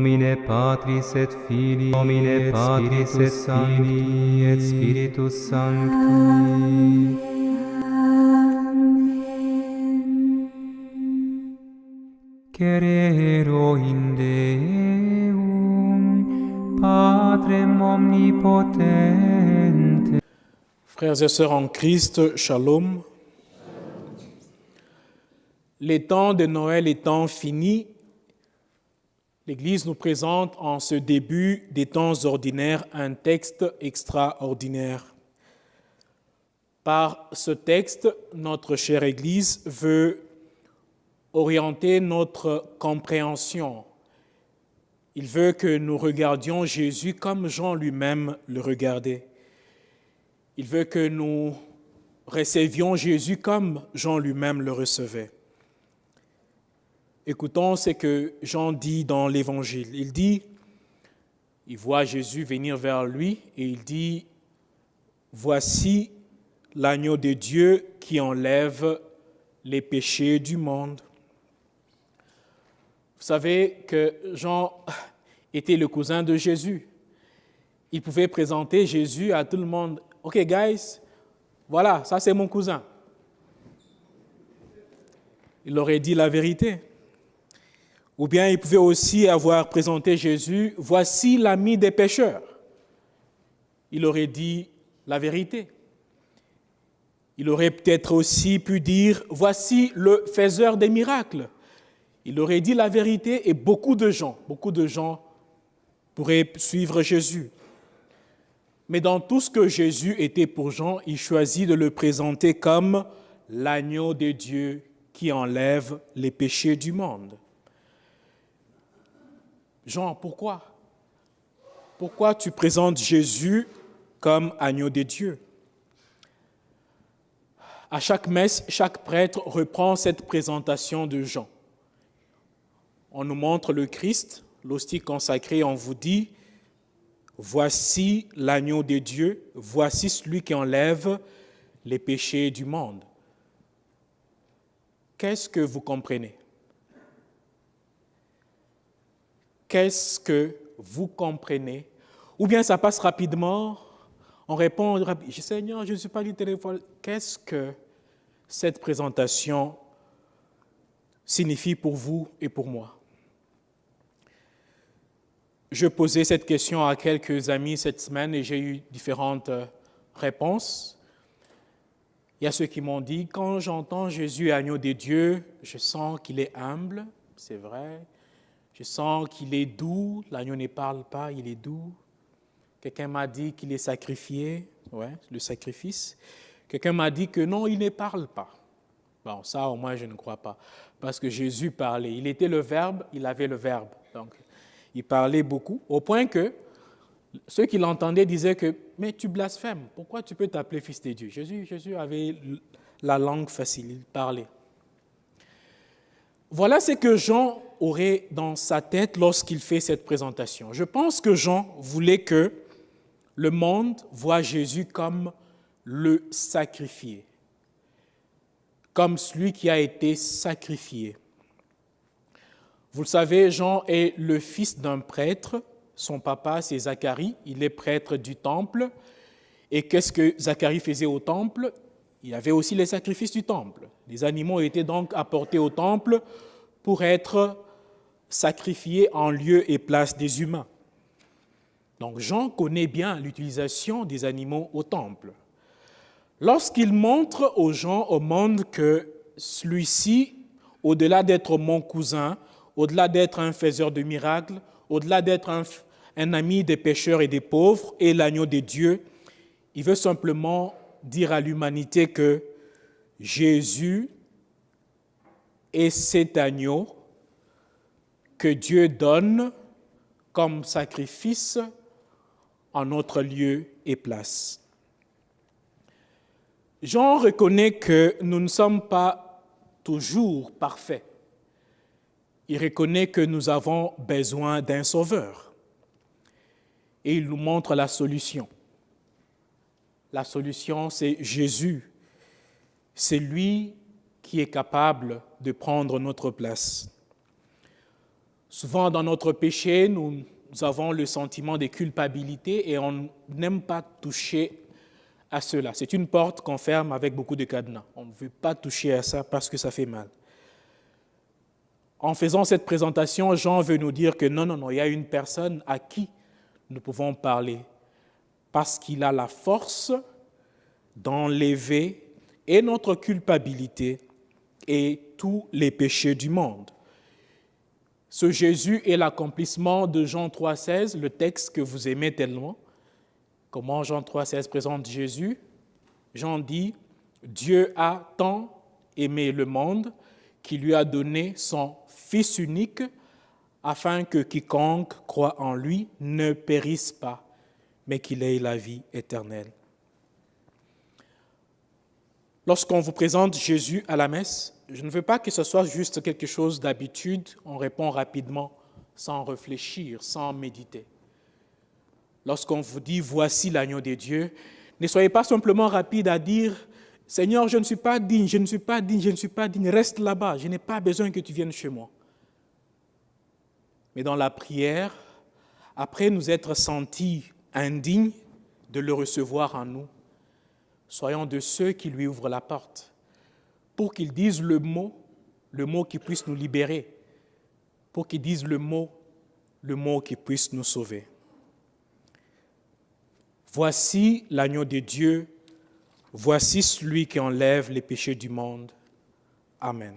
nomine Patris et Filii, nomine Patris et Filii et Spiritus Sancti. Cerero in Deum, Patrem omnipotente. Frères et sœurs en Christ, shalom. Les temps de Noël étant finis, l'Église nous présente en ce début des temps ordinaires un texte extraordinaire. Par ce texte, notre chère Église veut orienter notre compréhension. Il veut que nous regardions Jésus comme Jean lui-même le regardait. Il veut que nous recevions Jésus comme Jean lui-même le recevait. Écoutons ce que Jean dit dans l'Évangile. Il voit Jésus venir vers lui et il dit, « Voici l'agneau de Dieu qui enlève les péchés du monde. » Vous savez que Jean était le cousin de Jésus. Il pouvait présenter Jésus à tout le monde. « Ok, guys, voilà, ça c'est mon cousin. » Il aurait dit la vérité. Ou bien il pouvait aussi avoir présenté Jésus, « Voici l'ami des pécheurs. » Il aurait dit la vérité. Il aurait peut-être aussi pu dire, « Voici le faiseur des miracles. » Il aurait dit la vérité et beaucoup de gens pourraient suivre Jésus. Mais dans tout ce que Jésus était pour Jean, il choisit de le présenter comme l'agneau de Dieu qui enlève les péchés du monde. Jean, pourquoi? Pourquoi tu présentes Jésus comme agneau de Dieu? À chaque messe, chaque prêtre reprend cette présentation de Jean. On nous montre le Christ, l'hostie consacrée, on vous dit, voici l'agneau de Dieu, voici celui qui enlève les péchés du monde. Qu'est-ce que vous comprenez? Qu'est-ce que vous comprenez? Ou bien ça passe rapidement, on répond, Seigneur, je ne suis pas du téléphone. Qu'est-ce que cette présentation signifie pour vous et pour moi? Je posais cette question à quelques amis cette semaine et j'ai eu différentes réponses. Il y a ceux qui m'ont dit, quand j'entends Jésus, agneau de Dieu, je sens qu'il est humble, c'est vrai. Je sens qu'il est doux, l'agneau ne parle pas, il est doux. Quelqu'un m'a dit qu'il est sacrifié, le sacrifice. Quelqu'un m'a dit que non, il ne parle pas. Bon, ça au moins je ne crois pas, parce que Jésus parlait. Il était le Verbe, il avait le Verbe. Donc, il parlait beaucoup, au point que ceux qui l'entendaient disaient que « mais tu blasphèmes, pourquoi tu peux t'appeler fils de Dieu ?» Jésus avait la langue facile, il parlait. Voilà ce que Jean aurait dans sa tête lorsqu'il fait cette présentation. Je pense que Jean voulait que le monde voie Jésus comme le sacrifié, comme celui qui a été sacrifié. Vous le savez, Jean est le fils d'un prêtre. Son papa, c'est Zacharie. Il est prêtre du temple. Et qu'est-ce que Zacharie faisait au temple? Il y avait aussi les sacrifices du temple. Les animaux étaient donc apportés au temple pour être sacrifiés en lieu et place des humains. Donc Jean connaît bien l'utilisation des animaux au temple. Lorsqu'il montre aux gens, au monde, que celui-ci, au-delà d'être mon cousin, au-delà d'être un faiseur de miracles, au-delà d'être un ami des pécheurs et des pauvres et l'agneau de Dieu, il veut simplement dire à l'humanité que Jésus est cet agneau que Dieu donne comme sacrifice en notre lieu et place. Jean reconnaît que nous ne sommes pas toujours parfaits. Il reconnaît que nous avons besoin d'un sauveur. Et il nous montre la solution. La solution, c'est Jésus. C'est lui qui est capable de prendre notre place. Souvent, dans notre péché, nous avons le sentiment de culpabilité et on n'aime pas toucher à cela. C'est une porte qu'on ferme avec beaucoup de cadenas. On ne veut pas toucher à ça parce que ça fait mal. En faisant cette présentation, Jean veut nous dire que non, il y a une personne à qui nous pouvons parler parce qu'il a la force d'enlever et notre culpabilité et tous les péchés du monde. Ce Jésus est l'accomplissement de Jean 3,16, le texte que vous aimez tellement. Comment Jean 3,16 présente Jésus? Jean dit « Dieu a tant aimé le monde qu'il lui a donné son Fils unique afin que quiconque croit en lui ne périsse pas, mais qu'il ait la vie éternelle. » Lorsqu'on vous présente Jésus à la messe, je ne veux pas que ce soit juste quelque chose d'habitude, on répond rapidement, sans réfléchir, sans méditer. Lorsqu'on vous dit « Voici l'agneau de Dieu », ne soyez pas simplement rapide à dire « Seigneur, je ne suis pas digne, je ne suis pas digne, je ne suis pas digne, reste là-bas, je n'ai pas besoin que tu viennes chez moi. » Mais dans la prière, après nous être sentis indignes de le recevoir en nous, soyons de ceux qui lui ouvrent la porte pour qu'il dise le mot qui puisse nous libérer, pour qu'il dise le mot qui puisse nous sauver. Voici l'agneau de Dieu, voici celui qui enlève les péchés du monde. Amen.